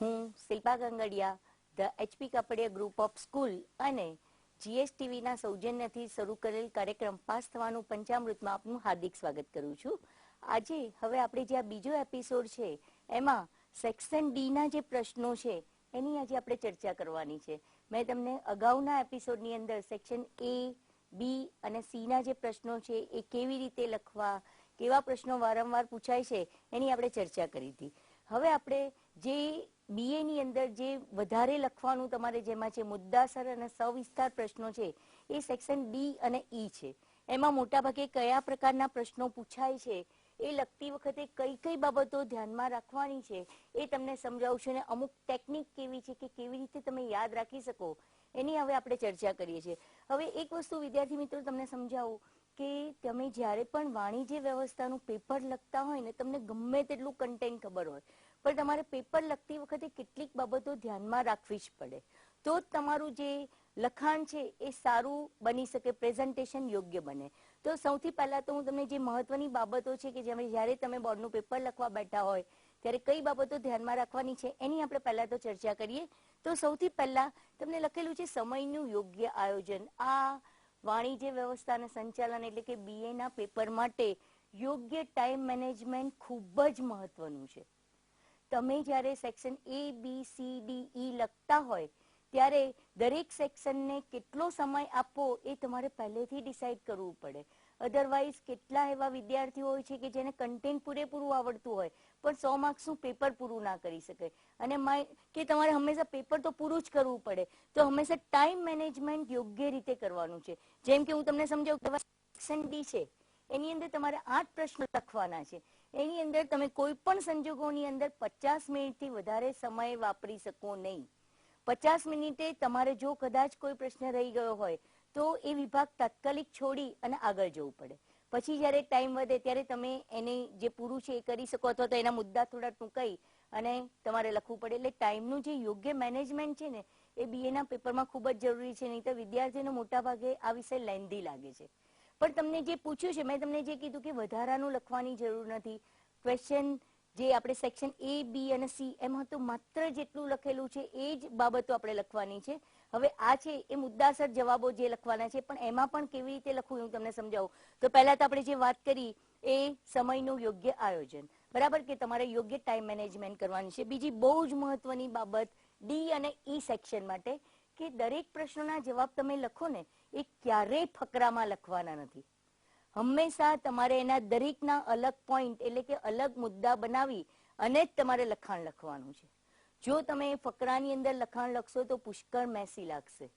હું Shilpa Gangdiya the HP Kapadia group of school અને જીએસટીવીના સૌજન્યથી શરૂ કરેલ કાર્યક્રમ પાસ થવાનું પંચામૃતમાં આપનું હાર્દિક સ્વાગત કરું છું. આજે હવે આપણે જે આ બીજો એપિસોડ છે એમાં સેક્શન ડી ના જે પ્રશ્નો છે એની આજે આપણે ચર્ચા કરવાની છે. મેં તમને અગાઉના એપિસોડની અંદર સેક્શન એ, બી અને સી ના જે પ્રશ્નો છે એ કેવી રીતે લખવા, કેવા પ્રશ્નો વારંવાર પૂછાય છે એની આપણે ચર્ચા કરી હતી. હવે આપણે જે બીએ ની અંદર જે વધારે લખવાનું તમારે જેમાં છે મુદ્દાસર અને સવિસ્તાર પ્રશ્નો છે એ સેક્શન ડી અને ઈ છે. એમાં મોટાભાગે કયા પ્રકારના પ્રશ્નો પૂછાય છે એ લખતી વખતે કઈ કઈ બાબતો ધ્યાનમાં રાખવાની છે એ તમને સમજાવું છું. અને અમુક ટેકનિક કેવી છે કે કેવી રીતે તમે યાદ રાખી શકો એની હવે આપણે ચર્ચા કરીએ છીએ. હવે એક વસ્તુ વિદ્યાર્થી મિત્રો તમને સમજાવું કે તમે જ્યારે પણ વાણિજ્ય વ્યવસ્થાનું પેપર લખતા હોય ને તમને ગમે તેટલું કન્ટેન્ટ ખબર હોય પણ તમારે પેપર લખતી વખતે કેટલીક બાબતો ધ્યાનમાં રાખવી જ પડે તો જ તમારું જે લખાણ છે એ સારું બની શકે, પ્રેઝન્ટેશન યોગ્ય બને. તો સૌથી પહેલા તો હું તમને જે મહત્વની બાબતો છે કે જ્યારે તમે બોર્ડનું પેપર લખવા બેઠા હોય ત્યારે કઈ બાબતો ધ્યાનમાં રાખવાની છે એની આપણે પહેલા તો ચર્ચા કરીએ. તો સૌથી પહેલા તમને લખેલું છે સમયનું યોગ્ય આયોજન. આ વાણિજ્ય વ્યવસ્થા અને સંચાલન એટલે કે બીએ ના પેપર માટે યોગ્ય ટાઈમ મેનેજમેન્ટ ખૂબ જ મહત્વનું છે. તમે જ્યારે section A, B, C, D, E લખતા હોય ત્યારે દરેક સેક્શનને કેટલો સમય આપવો એ તમારે પહેલેથી ડિસાઈડ કરવું પડે. અધરવાઇઝ કેટલા એવા વિદ્યાર્થીઓ હોય છે કે જેને કન્ટેન્ટ પૂરેપૂરું આવડતું હોય પણ 100 માર્ક્સનું પેપર પૂરું ના કરી શકે. અને કે તમારે હંમેશા પેપર તો પૂરું જ કરવું પડે તો હંમેશા ટાઈમ મેનેજમેન્ટ યોગ્ય રીતે કરવાનું છે. જેમ કે હું તમને સમજાવું કે સેક્શન ડી છે એની અંદર તમારે 8 પ્રશ્નો લખવાના છે. એની અંદર તમે કોઈ પણ સંજોગોની અંદર 50 મિનિટથી વધારે સમય વાપરી શકો નહીં. 50 મિનિટે તમારે જો કદાચ કોઈ પ્રશ્ન રહી ગયો હોય તો એ વિભાગ તાત્કાલિક છોડી અને આગળ જવું પડે. પછી જ્યારે ટાઈમ વધે ત્યારે તમે એને જે પૂરું છે એ કરી શકો અથવા તો એના મુદ્દા થોડા ટૂંકાઈ અને તમારે લખવું પડે. એટલે ટાઈમનું જે યોગ્ય મેનેજમેન્ટ છે ને એ બીએ ના પેપરમાં ખૂબ જ જરૂરી છે. નહીં તો વિદ્યાર્થીઓને મોટા ભાગે આ વિષય લેન્ધી લાગે છે. પણ તમને જે પૂછ્યું છે મેં તમને જે કીધું કે વધારાનું લખવાની જરૂર નથી. ક્વેશ્ચન જે આપણે સેક્શન એ, બી અને સી એમાં તો માત્ર જેટલું લખેલું છે એ જ બાબતો આપણે લખવાની છે. હવે આ છે એ મુદ્દાસર જવાબો જે લખવાના છે પણ એમાં પણ કેવી રીતે લખવું હું તમને સમજાવું. તો પહેલા તો આપણે જે વાત કરી એ સમયનું યોગ્ય આયોજન, બરાબર, કે તમારે યોગ્ય ટાઈમ મેનેજમેન્ટ કરવાની છે. બીજી બહુ જ મહત્વની બાબત ડી અને ઈ સેક્શન માટે કે દરેક પ્રશ્નોના જવાબ તમે લખો ને એ ક્યારેય ફકરામાં લખવાના નથી. હંમેશા તમારે એના દરેકના અલગ પોઈન્ટ એટલે કે અલગ મુદ્દા બનાવી અને જ તમારે લખાણ લખવાનું છે. જો તમે ફકરાની અંદર લખાણ લખશો તો પુષ્કળ મેસી લાગશે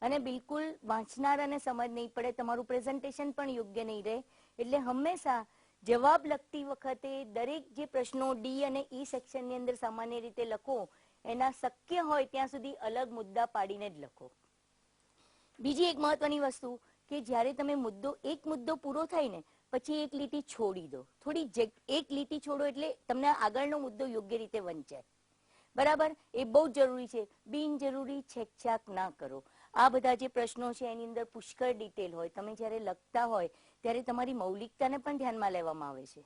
અને બિલકુલ વાંચનારાને સમજ નહીં પડે, તમારું પ્રેઝન્ટેશન પણ યોગ્ય નહીં રહે. એટલે હંમેશા જવાબ લખતી વખતે દરેક જે પ્રશ્નો ડી અને ઈ સેક્શનની અંદર સામાન્ય રીતે લખો એના શક્ય હોય ત્યાં સુધી અલગ મુદ્દા પાડીને જ લખો. બીજી એક મહત્વની વસ્તુ કે જ્યારે તમે એક મુદ્દો પૂરો થાય ને પછી એક લીટી છોડી દો. એક લીટી છોડો એટલે તમને આગળનો મુદ્દો યોગ્ય રીતે વંચાય, બરાબર, એ બહુ જ જરૂરી છે. બિનજરૂરી છેકછાક ના કરો. આ બધા જે પ્રશ્નો છે એની અંદર પુષ્કળ ડિટેલ હોય. તમે જ્યારે લખતા હોય ત્યારે તમારી મૌલિકતાને પણ ધ્યાનમાં લેવામાં આવે છે.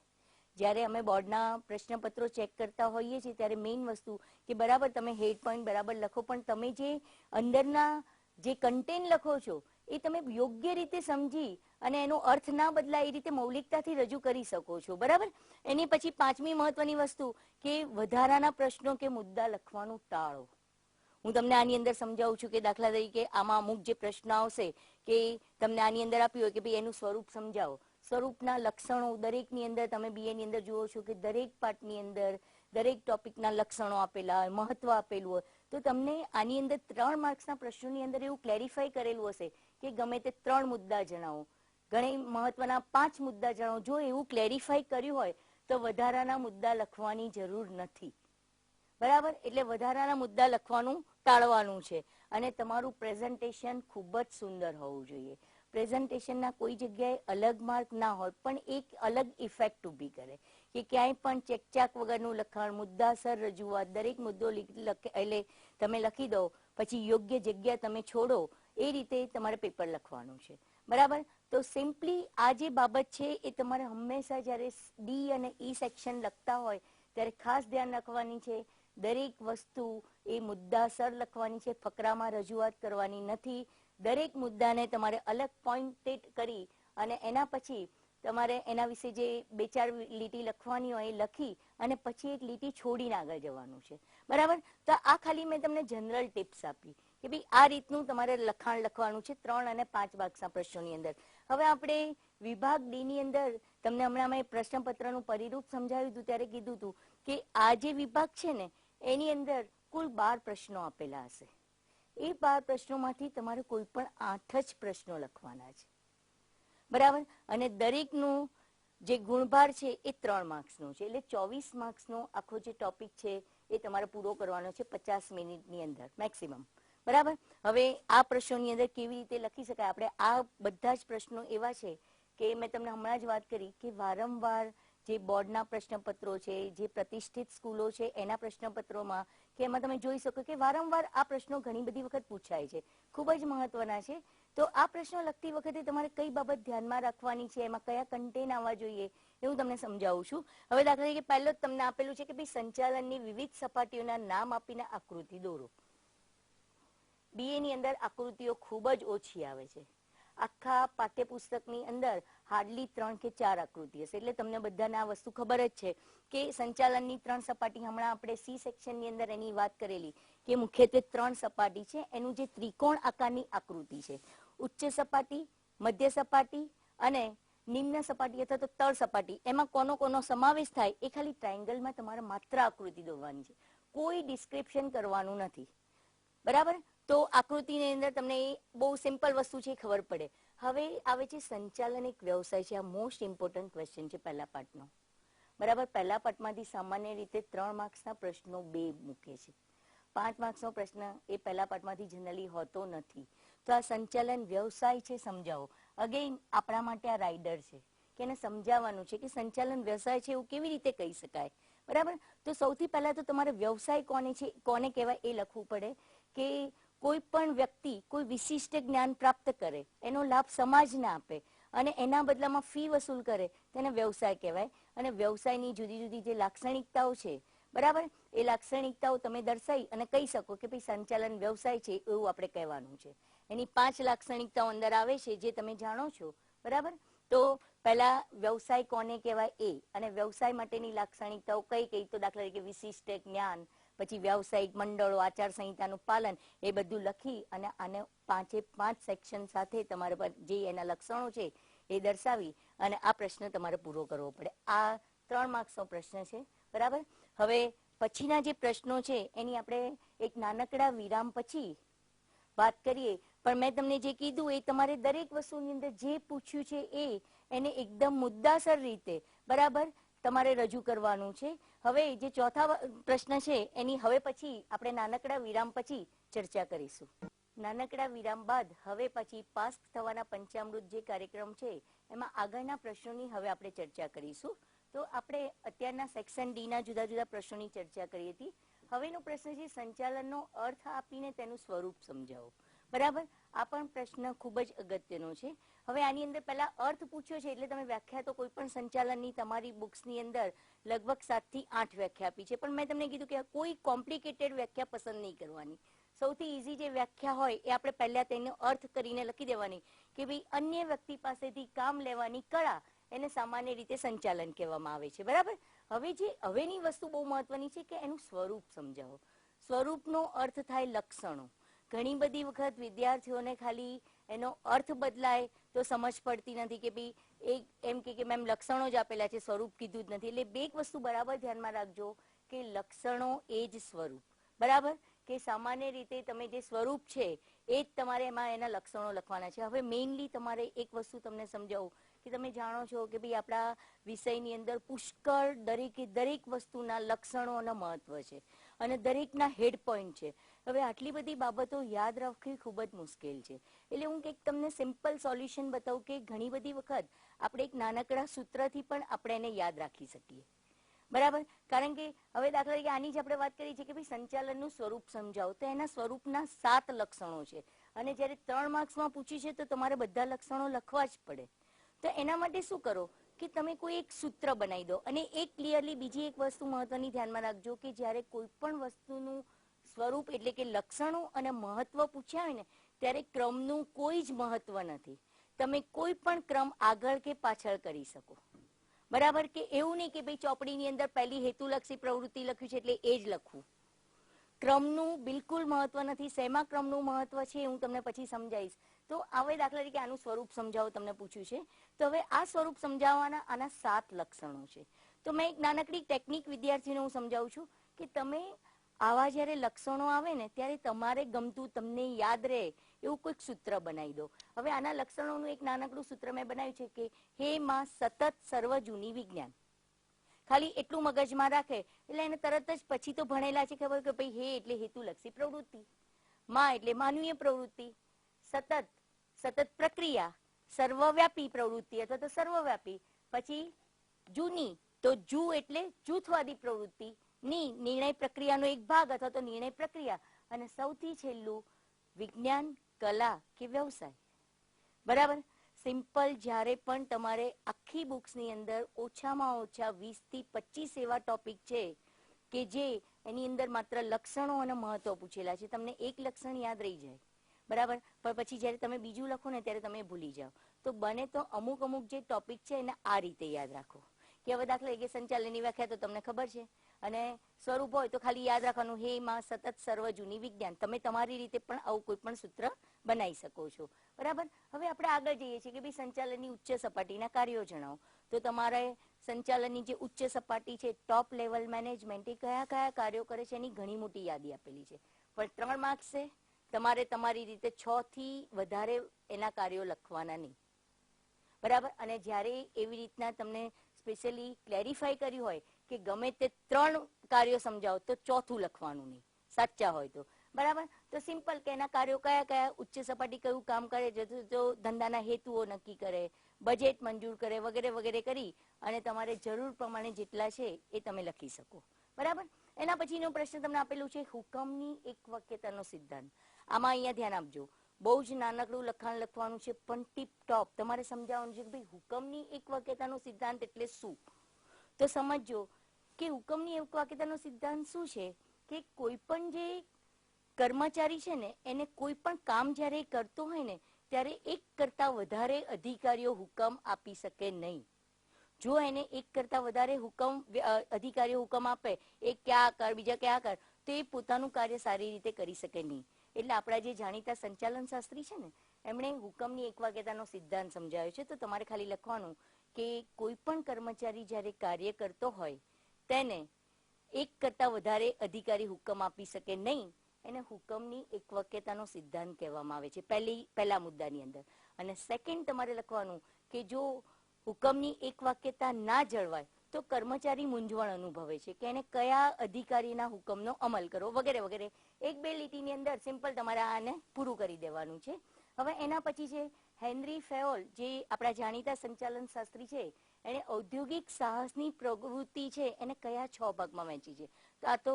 જ્યારે અમે બોર્ડના પ્રશ્નપત્રો ચેક કરતા હોઈએ છીએ ત્યારે મેઇન વસ્તુ કે બરાબર તમે હેડ પોઈન્ટ બરાબર લખો પણ તમે જે અંદરના જે કન્ટેન્ટ લખો છો એ તમે યોગ્ય રીતે સમજી અને એનો અર્થ ના બદલાય એ રીતે મૌલિકતાથી રજૂ કરી શકો છો, બરાબર. એની પછી 5મી મહત્વની વસ્તુ કે વધારાના પ્રશ્નો કે મુદ્દા લખવાનું ટાળો. હું તમને આની અંદર સમજાવું છું કે દાખલા તરીકે આમાં અમુક જે પ્રશ્ન આવશે કે તમને આની અંદર આપ્યું હોય કે ભાઈ એનું સ્વરૂપ સમજાવો. સ્વરૂપના લક્ષણો દરેકની અંદર તમે બીએ ની અંદર જુઓ છો કે દરેક પાઠની અંદર દરેક ટોપિકના લક્ષણો આપેલા હોય, મહત્વ આપેલું હોય. તો તમને આની અંદર 3 માર્ક્સના પ્રશ્નોની અંદર એવું ક્લેરિફાઈ કરેલું હશે કે ગમે તે 3 મુદ્દા જણાવો, ઘણી મહત્વના 5 મુદ્દા જણાવો. જો એવું ક્લેરિફાઈ કર્યું હોય તો વધારાના મુદ્દા લખવાની જરૂર નથી, બરાબર. એટલે વધારાના મુદ્દા લખવાનું ટાળવાનું છે અને તમારું પ્રેઝન્ટેશન ખૂબ જ સુંદર હોવું જોઈએ. પ્રેઝન્ટેશનના કોઈ જગ્યાએ અલગ માર્ક ના હોય પણ એક અલગ ઇફેક્ટ ઊભી કરે કે ક્યાંય પણ ચેકચાક વગરનું લખાણ, મુદ્દાસર રજૂઆત, દરેક મુદ્દો એટલે તમે લખી દો પછી યોગ્ય જગ્યા તમે છોડો એ રીતે તમારે પેપર લખવાનું છે, બરાબર. તો સિમ્પલી આ જે બાબત છે એ તમારે હંમેશા જ્યારે ડી અને ઈ સેક્શન લખતા હોય ત્યારે ખાસ ધ્યાન રાખવાની છે, દરેક વસ્તુ એ મુદ્દાસર લખવાની છે, ફકરામાં રજૂઆત કરવાની નથી. દરેક મુદ્દાને તમારે અલગ પોઇન્ટેડ કરી અને એના પછી તમારે એના વિશે જે 2-4 લીટી લખવાની હોય એ લખી અને પછી એક લીટી છોડીને આગળ જવાનું છે, બરાબર. તો આ ખાલી મેં તમને જનરલ ટિપ્સ આપી કે ભાઈ આ રીતનું તમારે લખાણ લખવાનું છે 3 અને 5 માર્ક્સના પ્રશ્નોની અંદર. હવે આપણે વિભાગ ડી ની અંદર તમને હમણાં મેં પ્રશ્નપત્રનું પરિરૂપ સમજાવ્યું હતું ત્યારે કીધું હતું કે આ જે વિભાગ છે ને એની અંદર કુલ 12 પ્રશ્નો આપેલા હશે. એ 12 પ્રશ્નોમાંથી તમારે કોઈ પણ 8 જ પ્રશ્નો લખવાના છે, બરાબર. અને દરેકનું જે ગુણભાર છે એ 3 માર્ક્સનો છે, એટલે 24 માર્ક્સનો આખો જે ટોપિક છે એ તમારે પૂરો કરવાનો છે 50 મિનિટની અંદર મેક્સિમમ, બરાબર. હવે આ પ્રશ્નોની અંદર કેવી રીતે લખી શકાય, આપણે આ બધા જ પ્રશ્નો એવા છે કે મેં તમને હમણાં જ વાત કરી કે વારંવાર જે બોર્ડના પ્રશ્નપત્રો છે, જે પ્રતિષ્ઠિત સ્કૂલો છે એના પ્રશ્નપત્રોમાં કે એમાં તમે જોઈ શકો કે વારંવાર આ પ્રશ્નો ઘણી બધી વખત પૂછાય છે, ખૂબ જ મહત્વના છે. તો આ પ્રશ્નો લખતી વખતે તમારે કઈ બાબત ધ્યાનમાં રાખવાની છે, એમાં કયા કન્ટેન્ટ આવવા જોઈએ એ હું તમને સમજાવું છું. હવે દાખલા તરીકે પહેલો જ તમને આપેલું છે કે ભાઈ સંચાલનની વિવિધ સપાટીઓના નામ આપીને આકૃતિ દોરો. બીએ ની અંદર આકૃતિઓ ખૂબ જ ઓછી આવે છે. આખા પાઠ્યપુસ્તકની અંદર હાર્ડલી 3 કે 4 આકૃતિ હશે, એટલે તમને બધાને આ વસ્તુ ખબર જ છે કે સંચાલનની 3 સપાટી, હમણાં આપણે સી સેક્શનની અંદર એની વાત કરેલી કે મુખ્યત્વે 3 સપાટી છે. એનું જે ત્રિકોણ આકારની આકૃતિ છે, ઉચ્ચ સપાટી, મધ્ય સપાટી અને નિમ્ન સપાટી અથવા તો તળ સપાટી, એમાં કોનો કોનો સમાવેશ થાય એ ખાલી ટ્રાયેંગલમાં તમારે માત્ર આકૃતિ દોરવાની છે, કોઈ ડિસ્ક્રિપ્શન કરવાનું નથી, બરાબર. તો આકૃતિની અંદર તમને બહુ સિમ્પલ વસ્તુ છે ખબર પડે. હવે આવે છે સંચાલન એક વ્યવસાય છે. આ મોસ્ટ ઇમ્પોર્ટન્ટ ક્વેશ્ચન છે પહેલા પાઠનો, બરાબર. પહેલા પાઠમાંથી સામાન્ય રીતે 3 માર્ક્સના પ્રશ્નો 2 મૂકે છે. 5 માર્ક્સનો પ્રશ્ન એ પહેલા પાઠમાંથી જનરલી હોતો નથી. તો આ સંચાલન વ્યવસાય છે સમજાવો. અગેન આપણા માટે આ રાઇડર છે કે એને સમજાવવાનું છે કે સંચાલન વ્યવસાય છે એવું કેવી રીતે કહી શકાય, બરાબર. તો સૌથી પહેલા તો તમારે વ્યવસાય કોને છે, કોને કહેવાય એ લખવું પડે કે કોઈ પણ વ્યક્તિ કોઈ વિશિષ્ટ જ્ઞાન પ્રાપ્ત કરે, એનો લાભ સમાજને આપે અને એના બદલામાં ફી વસૂલ કરે તેને વ્યવસાય કહેવાય. અને વ્યવસાયની જુદી જુદી જે લાક્ષણિકતાઓ છે, બરાબર, એ લાક્ષણિકતાઓ તમે દર્શાવી અને કહી શકો કે ભાઈ સંચાલન વ્યવસાય છે એવું આપણે કહેવાનું છે. એની 5 લાક્ષણિકતાઓ અંદર આવે છે જે તમે જાણો છો, બરાબર. તો પહેલા વ્યવસાય કોને કહેવાય એ, અને વ્યવસાય માટેની લાક્ષણિકતાઓ કઈ કઈ, તો દાખલા તરીકે વિશિષ્ટ જ્ઞાન, પછી વ્યવસાયિક મંડળો, આચાર સંહિતાનું પાલન, એ બધું લખી અને આને 5 સેક્શન સાથે તમારે જે એના લક્ષણો છે એ દર્શાવી અને આ પ્રશ્ન તમારે પૂરો કરવો પડે. આ 3 માર્ક્સનો પ્રશ્ન છે, બરાબર. હવે પછીના જે પ્રશ્નો છે એની આપણે એક નાનકડા વિરામ પછી વાત કરીએ, પણ મેં તમને જે કીધું એ તમારે દરેક વસ્તુની અંદર જે પૂછ્યું છે એને એકદમ મુદ્દાસર રીતે, બરાબર, તમારે રજૂ કરવાનું છે. હવે જે ચોથા પ્રશ્ન છે એની હવે પછી આપણે નાનકડા વિરામ પછી ચર્ચા કરીશું. નાનકડા વિરામ બાદ હવે પછી પાસ થવાના પંચામૃત જે કાર્યક્રમ છે એમાં આગળના પ્રશ્નોની હવે આપણે ચર્ચા કરીશું. તો આપણે અત્યારના સેક્શન ડી ના જુદા જુદા પ્રશ્નોની ચર્ચા કરી હતી. હવેનો પ્રશ્ન છે સંચાલનનો અર્થ આપીને તેનું સ્વરૂપ સમજાવો, બરાબર. આ પણ પ્રશ્ન ખૂબ જ અગત્યનો છે. હવે આની અંદર પહેલા અર્થ પૂછ્યો છે એટલે તમે વ્યાખ્યા તો કોઈ પણ સંચાલનની તમારી બુક્સની અંદર લગભગ 7 થી 8 વ્યાખ્યા આપી છે, પણ મેં તમને કીધું કે કોઈ કોમ્પ્લિકેટેડ વ્યાખ્યા પસંદ નહીં કરવાની. સૌથી ઈઝી જે વ્યાખ્યા હોય એ આપણે પહેલા તેનો અર્થ કરીને લખી દેવાની કે ભાઈ અન્ય વ્યક્તિ પાસેથી કામ લેવાની કળા એને સામાન્ય રીતે સંચાલન કહેવામાં આવે છે, બરાબર. હવેની વસ્તુ બહુ મહત્વની છે કે એનું સ્વરૂપ સમજાવો. સ્વરૂપનો અર્થ થાય લક્ષણો. ઘણી બધી વખત વિદ્યાર્થીઓને ખાલી એનો અર્થ બદલાય તો સમજ પડતી નથી કે ભાઈ એમ કે મેમ લક્ષણો જ આપેલા છે, સ્વરૂપ કીધું જ નથી. એટલે બે વસ્તુ બરાબર ધ્યાનમાં રાખજો કે લક્ષણો એ જ સ્વરૂપ, બરાબર. કે સામાન્ય રીતે તમે જે સ્વરૂપ છે એ જ તમારે એમાં એના લક્ષણો લખવાના છે. હવે મેઇનલી તમારે એક વસ્તુ તમને સમજાવું કે તમે જાણો છો કે ભાઈ આપણા વિષયની અંદર પુષ્કળ દરેક વસ્તુના લક્ષણોના મહત્વ છે અને દરેકના હેડ પોઈન્ટ છે. હવે આટલી બધી બાબતો યાદ રાખવી ખૂબ જ મુશ્કેલ છે. એટલે હું કંઈક તમને સિમ્પલ સોલ્યુશન બતાવું કે ઘણી બધી વખત આપણે એક નાનકડા સૂત્રથી પણ આપણે એને યાદ રાખી શકીએ, બરાબર. કારણ કે હવે દાખલા તરીકે આની જ આપણે વાત કરી છે કે ભાઈ સંચાલનનું સ્વરૂપ સમજાવો, તો એના સ્વરૂપના 7 લક્ષણો છે અને જ્યારે 3 માર્ક્સમાં પૂછી છે તો તમારે બધા લક્ષણો લખવા જ પડે. તો એના માટે શું કરો કે તમે કોઈ એક સૂત્ર બનાવી દો. અને એક ક્લિયરલી બીજી એક વસ્તુ મહત્વની ધ્યાનમાં રાખજો કે જ્યારે કોઈ પણ વસ્તુનું સ્વરૂપ એટલે કે લક્ષણો અને મહત્વ પૂછ્યા હોય ને ત્યારે ક્રમનું કોઈ જ મહત્વ નથી. તમે કોઈ પણ ક્રમ આગળ કે પાછળ કરી શકો. બરાબર? કે એવું નહીં કે ભાઈ ચોપડીની અંદર પહેલી હેતુલક્ષી પ્રવૃત્તિ લખ્યું છે એટલે એ જ લખવું. ક્રમનું બિલકુલ મહત્વ નથી. શેમાં ક્રમનું મહત્વ છે હું તમને પછી સમજાવીશ. તો હવે દાખલા તરીકે આનું સ્વરૂપ સમજાવો તમને પૂછ્યું છે. તો હવે આ સ્વરૂપ સમજાવવાના આના 7 લક્ષણો છે. તો મેં એક નાનકડી ટેકનિક વિદ્યાર્થીને હું સમજાવું છું કે તમે આવા જ્યારે લક્ષણો આવે ને ત્યારે તમારે ગમતું તમને યાદ રહે એવું કોઈક સૂત્ર બનાવી દો. હવે આના લક્ષણોનું એક નાનકડું સૂત્ર મેં બનાવ્યું છે કે હે માં સતત સર્વ જૂની વિજ્ઞાન. ખાલી એટલું મગજમાં રાખે એટલે એને તરત જ પછી તો ભણેલા છે ખબર કે ભાઈ હે એટલે હેતુલક્ષી પ્રવૃત્તિ, માં એટલે માનવીય પ્રવૃત્તિ, સતત પ્રક્રિયા, સર્વવ્યાપી પ્રવૃત્તિ અથવા તો સર્વવ્યાપી, પછી જૂની તો જૂ એટલે જૂથવાદી પ્રવૃત્તિ, ની નિર્ણય પ્રક્રિયાનો એક ભાગ અથવા તો નિર્ણય પ્રક્રિયા, અને સૌથી છેલ્લું વિજ્ઞાન, કલા કે વ્યવસાય. બરાબર? સિમ્પલ. જ્યારે પણ તમારે આખી બુક્સની અંદર ઓછામાં ઓછા 20 થી 25 એવા ટોપિક છે કે જે એની અંદર માત્ર લક્ષણો અને મહત્વ પૂછેલા છે. તમને એક લક્ષણ યાદ રહી જાય. બરાબર? પણ પછી જ્યારે તમે બીજું લખો ને ત્યારે તમે ભૂલી જાઓ. તો બને તો અમુક જે ટોપિક છે એને આ રીતે યાદ રાખો. કે હવે દાખલા તરીકે સંચાલનની વ્યાખ્યા તો તમને ખબર છે અને સ્વરૂપ હોય તો ખાલી યાદ રાખવાનું હે માં સતત સર્વ જૂની વિજ્ઞાન. તમે તમારી રીતે પણ આવું કોઈ પણ સૂત્ર બનાવી શકો છો. બરાબર? હવે આપણે આગળ જઈએ છીએ કે ભાઈ સંચાલનની ઉચ્ચ સપાટીના કાર્યો જણાવો. તો તમારે સંચાલનની જે ઉચ્ચ સપાટી છે ટોપ લેવલ મેનેજમેન્ટ એ કયા કયા કાર્યો કરે છે એની ઘણી મોટી યાદી આપેલી છે. પણ 3 માર્ક્સ છે. તમારે તમારી રીતે 6 થી વધારે એના કાર્યો લખવાના નહીં. બરાબર? અને જ્યારે એવી રીતના તમને સ્પેશિયલી ક્લેરિફાઈ કર્યું હોય કે ગમે તે 3 કાર્યો સમજાવો તો ચોથું લખવાનું નહીં, સાચા હોય તો. બરાબર? તો સિમ્પલ કે એના કાર્યો કયા કયા, ઉચ્ચ સપાટી કયું કામ કરે છે, તો ધંધાના હેતુઓ નક્કી કરે, બજેટ મંજૂર કરે, વગેરે વગેરે કરી અને તમારે જરૂર પ્રમાણે જેટલા છે એ તમે લખી શકો. બરાબર? એના પછીનો પ્રશ્ન તમને આપેલું છે હુકમની એક વાક્યતાનો સિદ્ધાંત. આમાં અહીંયા ધ્યાન આપજો. બહુ જ નાનકડું લખાણ લખવાનું છે પણ ટીપ ટોપ તમારે સમજાવવાનું છે કે ભાઈ હુકમની એક વાક્યતાનો સિદ્ધાંત એટલે શું. તો સમજો કે હુકમની એક વાક્યતાનો સિદ્ધાંત શું છે કે કોઈ પણ જે કર્મચારી છે ને એને કોઈ પણ કામ જ્યારે કરતો હોય ને ત્યારે એક કરતા વધારે અધિકારીઓ હુકમ આપી શકે નહીં. જો એને એક કરતા વધારે અધિકારીઓ હુકમ આપે એ ક્યાં કર બીજા ક્યાં કર તો એ પોતાનું કાર્ય સારી રીતે કરી શકે નહીં. એટલે આપણા જે જાણીતા સંચાલન શાસ્ત્રી છે ને એમણે હુકમની એક વાક્યતાનો સિદ્ધાંત સમજાવ્યો છે. તો તમારે ખાલી લખવાનું કે કોઈ પણ કર્મચારી જ્યારે કાર્ય કરતો હોય તેને એક કરતા વધારે અધિકારી હુકમ આપી શકે નહીં. એને હુકમની એક વાક્યતાનો સિદ્ધાંત કહેવામાં આવે છે પહેલા મુદ્દાની અંદર. અને સેકન્ડ તમારે લખવાનું કે જો હુકમની એક વાક્યતા ના જળવાય તો કર્મચારી મૂંઝવણ અનુભવે છે કે એને કયા અધિકારીના હુકમનો અમલ કરવો વગેરે વગેરે. 1-2 લીટીની અંદર સિમ્પલ તમારે આને પૂરું કરી દેવાનું છે. હવે એના પછી છે હેનરી ફેઓલ, જે આપણા જાણીતા સંચાલન શાસ્ત્રી છે. એને ઔદ્યોગિક સાહસની પ્રવૃત્તિ છે એને કયા 6 ભાગમાં વહેંચી છે. તો આ તો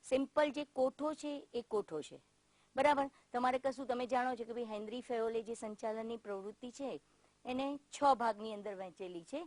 સિમ્પલ જે કોઠો છે એ કોઠો છે. બરાબર? તમારે કશું તમે જાણો છો કે ભાઈ હેનરી ફેઓલે જે સંચાલનની પ્રવૃત્તિ છે એને 6 ભાગની અંદર વહેંચેલી છે.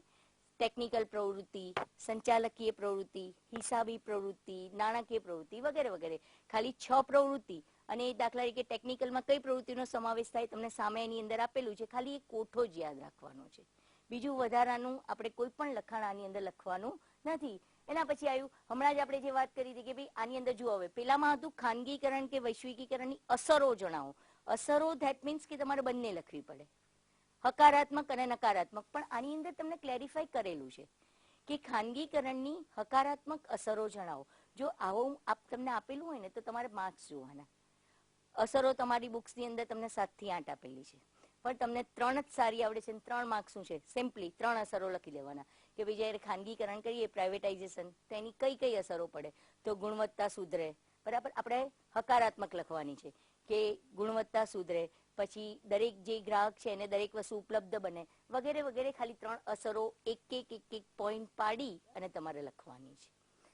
ટેકનિકલ પ્રવૃત્તિ, સંચાલકીય પ્રવૃત્તિ, હિસાબી પ્રવૃત્તિ, નાણાકીય પ્રવૃત્તિ વગેરે વગેરે. ખાલી 6 પ્રવૃત્તિ. અને દાખલા તરીકે ટેકનિકલમાં કઈ પ્રવૃત્તિનો સમાવેશ થાય તમને સામે એની અંદર આપેલું છે. ખાલી એક કોઠો જ યાદ રાખવાનો છે. બીજું વધારાનું આપણે કોઈ પણ લખાણ આની અંદર લખવાનું નથી. એના પછી આવ્યું હમણાં જ આપણે જે વાત કરી હતી કે ભાઈ આની અંદર જુઓ. હવે પેલામાં હતું ખાનગીકરણ કે વૈશ્વિકીકરણની અસરો જણાવો. અસરો ધેટ મીન્સ કે તમારે બંને લખવી પડે, હકારાત્મક અને નકારાત્મક. પણ આની અંદર તમને ક્લેરિફાઈ કરેલું છે કે ખાનગીકરણની હકારાત્મક અસરો જણાવો. જો આવું તમને આપેલું હોય ને તો તમારે માર્ક્સ જોવાના. અસરો તમારી બુક્સની અંદર તમને 7 થી 8 આપેલી છે પણ તમને 3 જ સારી આવડે છે. 3 માર્ક્સ શું છે? સિમ્પલી 3 અસરો લખી દેવાના કે ભાઈ જયારે ખાનગીકરણ કરીએ પ્રાઇવેટાઇઝેશન તો એની કઈ કઈ અસરો પડે. તો ગુણવત્તા સુધરે. બરાબર? આપણે હકારાત્મક લખવાની છે કે ગુણવત્તા સુધરે, પછી દરેક જે ગ્રાહક છે એને દરેક વસ્તુ ઉપલબ્ધ બને વગેરે વગેરે. ખાલી 3 અસરો એક પોઈન્ટ પાડી અને તમારે લખવાની છે.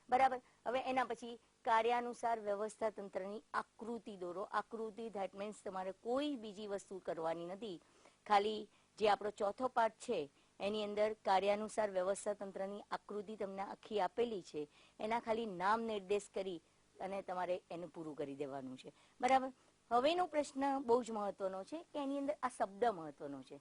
બરાબર? હવે એના પછી કાર્યાનુસાર વ્યવસ્થા તંત્રની આકૃતિ દોરો. આકૃતિ ધેટ મીન્સ તમારે કોઈ બીજી વસ્તુ કરવાની નથી. ખાલી જે આપણો ચોથો પાઠ છે એની અંદર કાર્યાનુસાર વ્યવસ્થા તંત્રની આકૃતિ તમને આખી આપેલી છે, એના ખાલી નામ નિર્દેશ કરી અને તમારે એનું પૂરું કરી દેવાનું છે. બરાબર. હવેનો પ્રશ્ન બહુ જ મહત્વનો છે કે એની અંદર આ શબ્દ મહત્વનો છે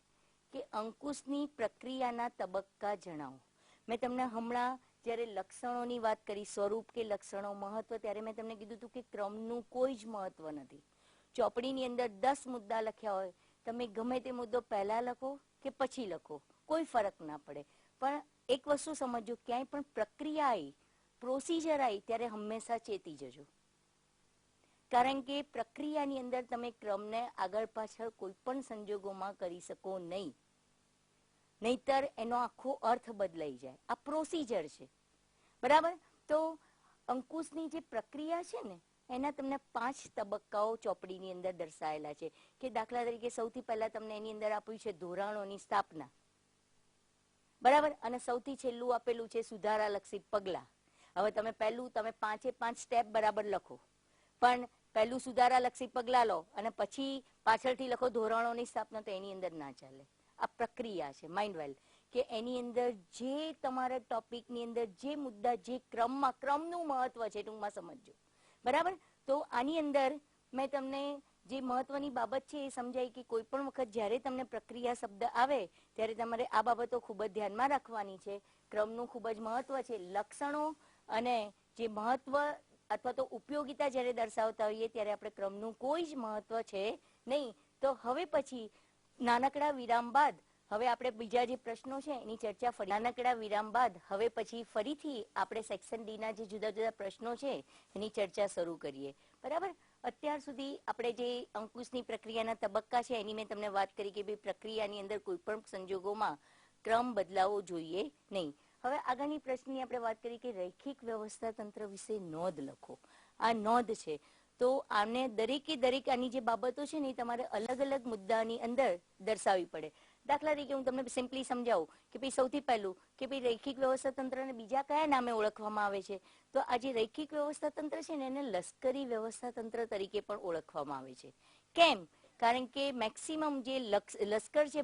કે અંકુશની પ્રક્રિયાના તબક્કા જણાવો. મેં તમને હમણાં જ્યારે લક્ષણોની વાત કરી, સ્વરૂપ કે લક્ષણો મહત્વ, ત્યારે મેં તમને કીધું હતું કે ક્રમનું કોઈ જ મહત્વ નથી. ચોપડીની અંદર 10 મુદ્દા લખ્યા હોય, તમે ગમે તે મુદ્દો પહેલા લખો કે પછી લખો, કોઈ ફરક ના પડે. પણ એક વસ્તુ સમજો, ક્યાંય પણ પ્રક્રિયા આવી, પ્રોસિજર આવી, ત્યારે હંમેશા ચેતી જજો. કારણ કે પ્રક્રિયાની અંદર તમે ક્રમને આગળ પાછળ કોઈ પણ સંજોગોમાં કરી શકો નહીં, નહીતર એનો આખો અર્થ બદલાઈ જાય. આ પ્રોસિજર છે. બરાબર. તો અંકુશની જે પ્રક્રિયા છે ને, એના તમને 5 તબક્કાઓ ચોપડીની અંદર દર્શાવેલા છે. કે દાખલા તરીકે સૌથી પહેલા તમને એની અંદર આપ્યું છે ધોરણોની સ્થાપના. બરાબર. અને સૌથી છેલ્લું આપેલું છે સુધારાલક્ષી પગલા. હવે તમે પહેલું તમે 5 સ્ટેપ બરાબર લખો, પણ પહેલું સુધારાલક્ષી પગલા લો અને પછી પાછળથી લખો ધોરણોની સ્થાપના, તો એની અંદર ના ચાલે. આ પ્રક્રિયા છે. માઇન્ડ વેલ કે એની અંદર જે તમારા ટોપિકની અંદર જે મુદ્દા, જે ક્રમનું મહત્વ છે, ટૂંકમાં સમજજો. બરાબર. તો આની અંદર મેં તમને જે મહત્વની બાબત છે એ સમજાય કે કોઈ પણ વખત જ્યારે તમને પ્રક્રિયા શબ્દ આવે ત્યારે તમારે આ બાબતો ખૂબ જ ધ્યાનમાં રાખવાની છે. ક્રમનું ખૂબ જ મહત્વ છે. લક્ષણો અને જે મહત્વ અથવા તો ઉપયોગિતા જ્યારે દર્શાવતા હોઈએ ત્યારે આપણે ક્રમનું કોઈ જ મહત્વ છે નહીં. તો હવે પછી નાનકડા વિરામ બાદ હવે આપણે બીજા જે પ્રશ્નો છે એની ચર્ચા ફરી. નાનકડા વિરામ બાદ હવે પછી ફરીથી આપણે સેક્શન ડી ના જે જુદા જુદા પ્રશ્નો છે એની ચર્ચા શરૂ કરીએ. બરાબર. અત્યાર સુધી આપણે જે અંકુશની પ્રક્રિયાના તબક્કા છે એની મેં તમને વાત કરી કે ભાઈ પ્રક્રિયાની અંદર કોઈ પણ સંજોગોમાં ક્રમ બદલાવો જોઈએ નહીં. હવે આગળની પ્રશ્નની આપણે વાત કરી કે રૈખિક વ્યવસ્થા તંત્ર વિશે નોંધ લખો. આ નોંધ છે. તો આને દરેકે દરેક આની જે બાબતો છે ને એ તમારે અલગ અલગ મુદ્દાની અંદર દર્શાવવી પડે. દાખલા તરીકે હું તમને સિમ્પલી સમજાવું કે ભાઈ સૌથી પહેલું કે ભાઈ રૈખિક વ્યવસ્થા તંત્રને બીજા કયા નામે ઓળખવામાં આવે છે. તો આ જે રૈખિક વ્યવસ્થા તંત્ર છે ને એને લશ્કરી વ્યવસ્થા તંત્ર તરીકે પણ ઓળખવામાં આવે છે. કેમ? કારણ કે મેક્સિમમ જે લશ્કર છે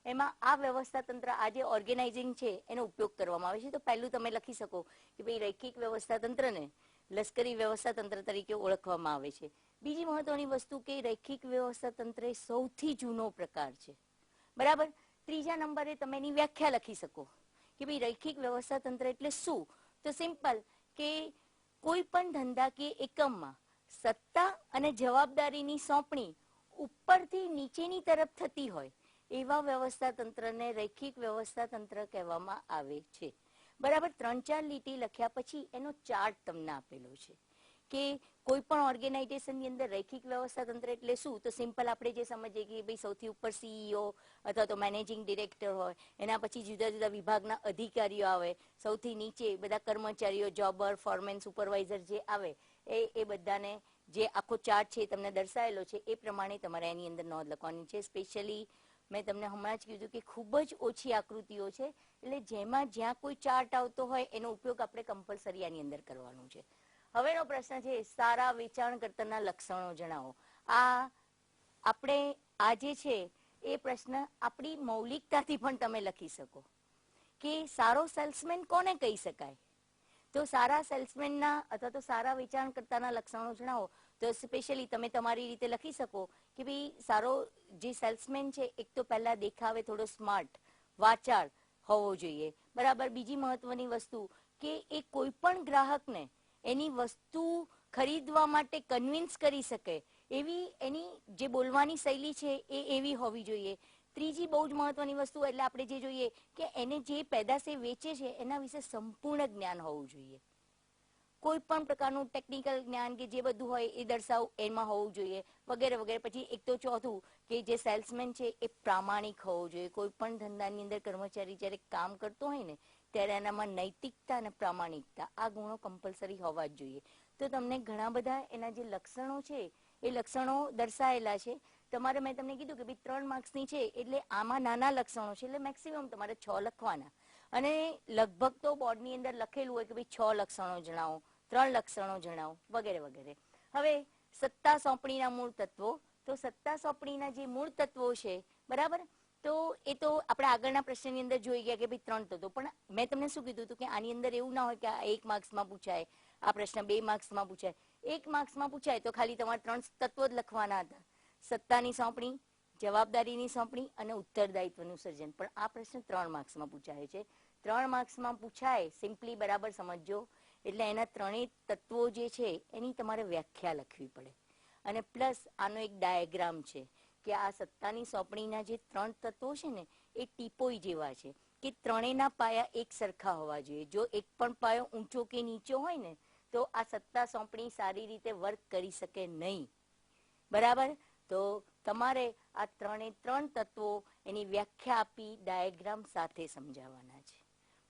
એમાં આ વ્યવસ્થા તંત્ર, આ જે ઓર્ગેનાઇઝિંગ છે એનો ઉપયોગ કરવામાં આવે છે. તો પહેલું તમે લખી શકો કે ભાઈ રૈખિક વ્યવસ્થા તંત્રને લશ્કરી વ્યવસ્થા તંત્ર તરીકે ઓળખવામાં આવે છે. બીજી મહત્વની વસ્તુ કે રૈખિક વ્યવસ્થા તંત્ર એ સૌથી જૂનો પ્રકાર છે. બરાબર. ત્રીજા નંબરે તમે એની વ્યાખ્યા લખી શકો કે ભાઈ રૈખિક વ્યવસ્થા તંત્ર એટલે શું. તો સિમ્પલ કે કોઈ પણ ધંધાકીય એકમમાં સત્તા અને જવાબદારીની સોંપણી ઉપરથી નીચેની તરફ થતી હોય એવા વ્યવસ્થા તંત્રને રૈખિક વ્યવસ્થા તંત્ર કહેવામાં આવે છે. બરાબર. 3-4 લીટી લખ્યા પછી એનો ચાર્ટ તમને આપેલો છે કે કોઈ પણ ઓર્ગેનાઇઝેશનની અંદર રૈખિક વ્યવસ્થા તંત્ર એટલે શું. તો સિમ્પલ આપણે જે સમજીએ કે ભાઈ સૌથી ઉપર સીઈઓ અથવા તો મેનેજિંગ ડિરેક્ટર હોય, એના પછી જુદા જુદા વિભાગના અધિકારીઓ આવે, સૌથી નીચે બધા કર્મચારીઓ, જોબર, ફોરમેન, સુપરવાઇઝર જે આવે એ બધાને જે આખો ચાર્ટ છે તમને દર્શાવેલો છે એ પ્રમાણે તમારે એની અંદર નોંધ લખવાની છે. સ્પેશિયલી મેં તમને હમણાં જ કીધું કે ખૂબ જ ઓછી આકૃતિઓ છે, એટલે જેમાં જ્યાં કોઈ ચાર્ટ આવતો હોય એનો ઉપયોગ આપણે કમ્પલસરી આની અંદર કરવાનો છે. હવેનો પ્રશ્ન છે સારા વેચાણકર્તાના લક્ષણો જણાવો. આ આપણે આ જે છે એ પ્રશ્ન આપણી મૌલિકતાથી પણ તમે લખી શકો કે સારો સેલ્સમેન કોને કહી શકાય. તો સારા સેલ્સમેનના અથવા તો સારા વેચાણકર્તાના લક્ષણો જણાવો. તો સ્પેશિયલી તમે તમારી રીતે લખી શકો કે ભાઈ સારો જે સેલ્સમેન છે એક તો પહેલા દેખાવે થોડો સ્માર્ટ, વાચાળ હોવો જોઈએ. બરાબર. બીજી મહત્વની વસ્તુ કે એ કોઈ પણ ગ્રાહકને એની વસ્તુ ખરીદવા માટે કન્વિન્સ કરી શકે એવી એની જે બોલવાની શૈલી છે એ એવી હોવી જોઈએ. ત્રીજી બહુ જ મહત્વની વસ્તુ એટલે આપણે જે જોઈએ કે એને જે પેદાશ વેચે છે એના વિશે સંપૂર્ણ જ્ઞાન હોવું જોઈએ. કોઈ પણ પ્રકારનું ટેકનિકલ જ્ઞાન કે જે બધું હોય એ દર્શાવ એમાં હોવું જોઈએ વગેરે વગેરે. પછી એક તો ચોથું કે જે સેલ્સમેન છે એ પ્રામાણિક હોવો જોઈએ. કોઈ પણ ધંધાની અંદર કર્મચારી જ્યારે કામ કરતો હોય ને ત્યારે એનામાં નૈતિકતા અને પ્રામાણિકતા આ ગુણો કમ્પલસરી હોવા જ જોઈએ. તો તમને ઘણા બધા એના જે લક્ષણો છે એ લક્ષણો દર્શાયેલા છે. તમારે મેં તમને કીધું કે ભાઈ 3 માર્ક્સની છે એટલે આમાં નાના લક્ષણો છે એટલે મેક્સિમમ તમારે 6 લખવાના. અને લગભગ તો બોર્ડની અંદર લખેલું હોય કે ભાઈ 6 લક્ષણો જણાવો, 3 લક્ષણો જણાવો વગેરે વગેરે. હવે સત્તા સોંપણીના મૂળ તત્વો. તો સત્તા સોંપણીના જે મૂળ તત્વો છે બરાબર, તો એ તો આપણે આગળના પ્રશ્નની અંદર જોઈ ગયા કે ભાઈ 3 તત્વો, પણ મેં તમને શું કીધું હતું કે આની અંદર એવું ના હોય કે આ 1 માર્ક્સમાં પૂછાય, આ પ્રશ્ન 2 માર્ક્સમાં પૂછાય. 1 માર્ક્સમાં પૂછાય તો ખાલી તમારે 3 તત્વો જ લખવાના હતા: સત્તાની સોંપણી, જવાબદારીની સોંપણી અને ઉત્તરદાયિત્વનું સર્જન. પણ આ પ્રશ્ન 3 માર્ક્સમાં પૂછાય છે. 3 માર્ક્સમાં પૂછાય, સિમ્પલી બરાબર સમજજો. એટલે એના ત્રણેય તત્વો જે છે એની તમારે વ્યાખ્યા લખવી પડે. અને પ્લસ આનો એક ડાયાગ્રામ છે કે આ સત્તાની સોંપણીના જે 3 તત્વો છે ને એ ટીપોઈ જેવા છે કે ત્રણેયના પાયા એક સરખા હોવા જોઈએ. જો એક પણ પાયો ઊંચો કે નીચો હોય ને તો આ સત્તા સોંપણી સારી રીતે વર્ક કરી શકે નહીં. બરાબર? તો તમારે આ 3 તત્વો એની વ્યાખ્યા આપી ડાયાગ્રામ સાથે સમજાવવાના છે.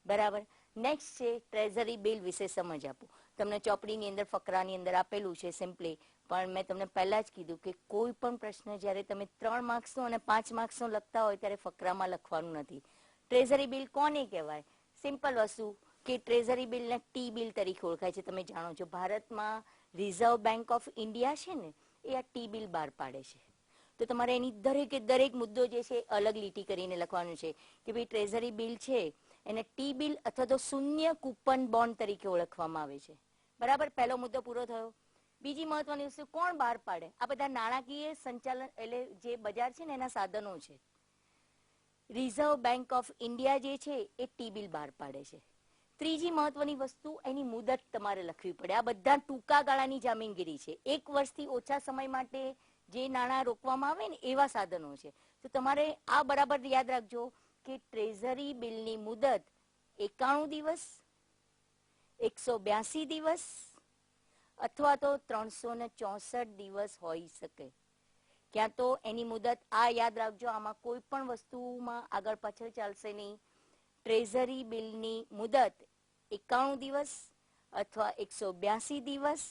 બરાબર? નેક્સ્ટ છે ટ્રેઝરી બિલ વિશે સમજ આપો. તમને ચોપડીની અંદર ફકરાની અંદર આપેલું છે સિમ્પલી, પણ મેં તમને પહેલા જ કીધું કે કોઈ પણ પ્રશ્ન જ્યારે તમે 3 માર્ક્સનો અને 5 માર્ક્સનો લખતા હોય ત્યારે ફકરામાં લખવાનું નથી. ટ્રેઝરી બિલ કોને કહેવાય? સિમ્પલ વસ્તુ કે ટ્રેઝરી બિલને ટી બિલ તરીકે ઓળખાય છે. તમે જાણો છો ભારતમાં રિઝર્વ બેંક ઓફ ઇન્ડિયા છે ને એ આ ટી બિલ બહાર પાડે છે. તો તમારે એની દરેકે દરેક મુદ્દો જે છે અલગ લીટી કરીને લખવાનું છે કે ભાઈ ટ્રેઝરી બિલ છે એને ટી બિલ અથવા તો શૂન્ય કૂપન બોન્ડ તરીકે ઓળખવામાં આવે છે. બરાબર? પહેલો મુદ્દો પૂરો થયો. બીજી મહત્વની વસ્તુ, કોણ બહાર પાડે? આ બધા નાણાકીય સંચાલન એટલે જે બજાર છે ને એના સાધનો છે. રિઝર્વ બેંક ઓફ ઇન્ડિયા જે છે એ ટી બિલ બહાર પાડે છે. ત્રીજી મહત્વની વસ્તુ, એની મુદત તમારે લખવી પડે. આ બધા ટૂંકા ગાળાની જામીનગીરી છે. 1 વર્ષથી ઓછા સમય માટે જે નાણાં રોકવામાં આવે ને એવા સાધનો છે. તો તમારે આ બરાબર યાદ રાખજો કે ટ્રેઝરી બિલની મુદત 91 દિવસ, 182 દિવસ અથવા તો 364 દિવસ હોઈ શકે. ક્યાં તો એની મુદત, આ યાદ રાખજો, આમાં કોઈ પણ વસ્તુમાં આગળ પાછળ ચાલશે નહીં. ટ્રેઝરી બિલની મુદત 91 દિવસ અથવા 182 દિવસ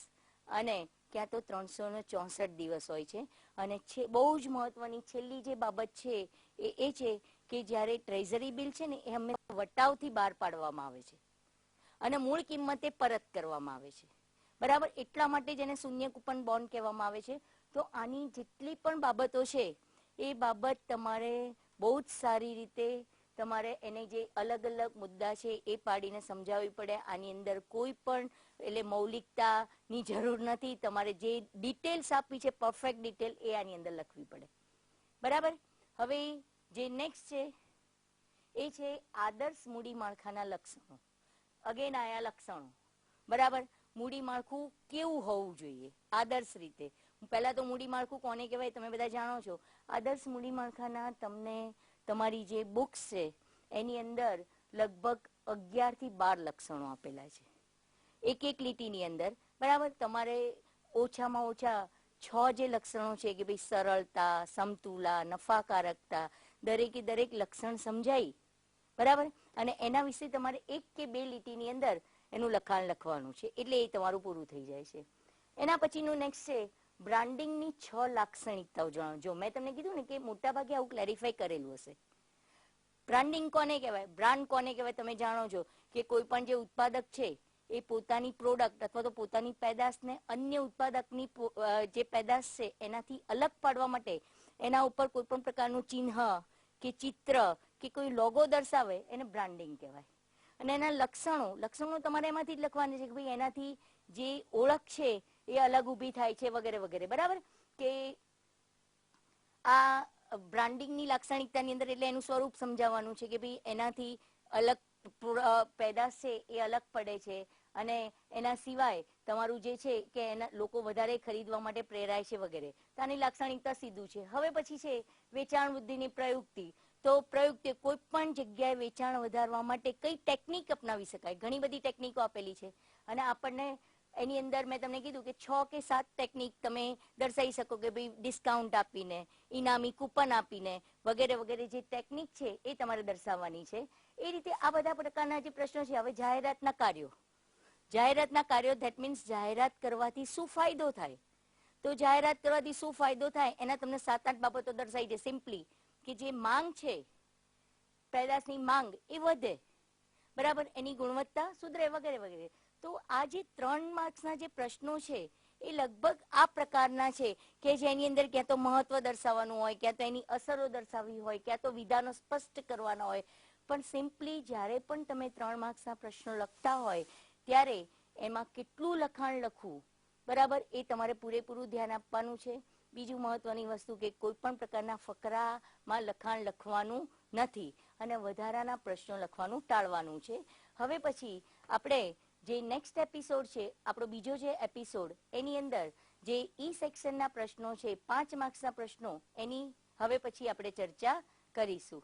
અને ક્યાં તો 364 દિવસ હોય છે. અને બહુ જ મહત્વની છેલ્લી જે બાબત છે એ છે કે જ્યારે ટ્રેઝરી બિલ છે ને એ હંમેશા વટાવથી બહાર પાડવામાં આવે છે અને મૂળ કિંમતે પરત કરવામાં આવે છે. બરાબર? એટલા માટે જેને શૂન્ય કૂપન બોન્ડ કહેવામાં આવે છે. તો આની જેટલી પણ બાબતો છે એ બાબત તમારે બહુ જ સારી રીતે તમારે એને જે અલગ અલગ મુદ્દા છે એ પાડીને સમજાવવી પડે. આની અંદર કોઈ પણ એટલે મૌલિકતાની જરૂર નથી. તમારે જે ડિટેલ્સ આપી છે પરફેક્ટ ડિટેલ એ આની અંદર લખવી પડે. બરાબર? હવે જે નેક્સ્ટ છે એ છે આદર્શ મૂડી માળખાના લક્ષણો. અગેન આયા લક્ષણો. બરાબર? મૂડી માળખું કેવું હોવું જોઈએ આદર્શ રીતે? પહેલા તો મૂડી માળખું કોને કહેવાય તમે બધા જાણો છો. આદર્શ મૂડી માળખાના તમને તમારી જે બુક્સ છે એની અંદર લગભગ 11 થી 12 લક્ષણો આપેલા છે એક એક લીટીની અંદર. બરાબર? તમારે ઓછામાં ઓછા 6 જે લક્ષણો છે કે ભાઈ સરળતા, સમતુલા, નફાકારકતા, દરેકે દરેક લક્ષણ સમજાય. બરાબર? અને એના વિશે તમારે 1 કે 2 લીટીની અંદર એનું લખાણ લખવાનું છે એટલે એ તમારું પૂરું થઈ જાય છે. એના પછીનું નેક્સ્ટ છે બ્રાન્ડિંગની 6 લાક્ષણિકતાઓ જણાવો. જો મેં તમને કીધું ને કે મોટા ભાગે આવું ક્લેરિફાઈ કરેલું હશે. બ્રાન્ડિંગ કોને કહેવાય? બ્રાન્ડ કોને કહેવાય તમે જાણો છો કે કોઈ પણ જે ઉત્પાદક છે એ પોતાની પ્રોડક્ટ અથવા તો પોતાની પેદાશને અન્ય ઉત્પાદકની જે પેદાશ છે એનાથી અલગ પાડવા માટે એના ઉપર કોઈ પણ પ્રકારનું ચિહ્ન કે ચિત્ર કે કોઈ લોગો દર્શાવે એને બ્રાન્ડિંગ કહેવાય. અને એના લક્ષણો તમારે એમાંથી જ લખવાની છે કે ભાઈ એનાથી જે ઓળખ છે એ અલગ ઊભી થાય છે વગેરે વગેરે. બરાબર? કે આ બ્રાન્ડિંગની લાક્ષણિકતાની અંદર એટલે એનું સ્વરૂપ સમજાવવાનું છે કે ભાઈ એનાથી અલગ પેદાશ છે એ અલગ પડે છે અને એના સિવાય તમારું જે છે કે એના લોકો વધારે ખરીદવા માટે પ્રેરાય છે વગેરે. તો આની લાક્ષણિકતા સીધું છે. હવે પછી છે વેચાણ વૃદ્ધિની પ્રયુક્તિ. તો પ્રયુક્તિ કોઈ પણ જગ્યાએ વેચાણ વધારવા માટે કઈ ટેકનિક અપનાવી શકાય? ઘણી બધી ટેકનિકો આપેલી છે અને આપણને એની અંદર મેં તમને કીધું કે 6 કે 7 ટેકનિક તમે દર્શાવી શકો કે ભાઈ ડિસ્કાઉન્ટ આપીને, ઇનામી કૂપન આપીને વગેરે વગેરે જે ટેકનિક છે એ તમારે દર્શાવવાની છે. એ રીતે આ બધા પ્રકારના જે પ્રશ્નો છે. હવે જાહેરાતના કાર્યો ધેટ મીન્સ જાહેરાત કરવાથી શું ફાયદો થાય? તો જાહેરાત કરવાથી શું ફાયદો થાય એના તમને 7-8 બાબતો દર્શાવી દે. સિમ્પલી કે જે માંગ છે, પેદાશની માંગ એ વધે. બરાબર? એની ગુણવત્તા સુધરે વગેરે વગેરે. તો આ જે 3 માર્ક્સના જે પ્રશ્નો છે એ લગભગ આ પ્રકારના છે કે જેની અંદર ક્યાં તો મહત્વ દર્શાવવાનું હોય, ક્યાં તો એની અસરો દર્શાવવી હોય, ક્યાં તો વિધાનો સ્પષ્ટ કરવાના હોય. પણ સિમ્પલી જ્યારે પણ તમે 3 માર્ક્સના પ્રશ્નો લખતા હોય ત્યારે એમાં કેટલું લખાણ લખવું, બરાબર, એ તમારે પૂરેપૂરું ધ્યાન આપવાનું છે. બીજું મહત્વની વસ્તુ કે કોઈ પણ પ્રકારના ફકરામાં લખાણ લખવાનું નથી અને વધારાના પ્રશ્નો લખવાનું ટાળવાનું છે. હવે પછી આપણે જે નેક્સ્ટ એપિસોડ છે, આપણો બીજો જે એપિસોડ, એની અંદર જે ઈ સેક્શનના પ્રશ્નો છે, 5 માર્ક્સના પ્રશ્નો, એની હવે પછી આપણે ચર્ચા કરીશું.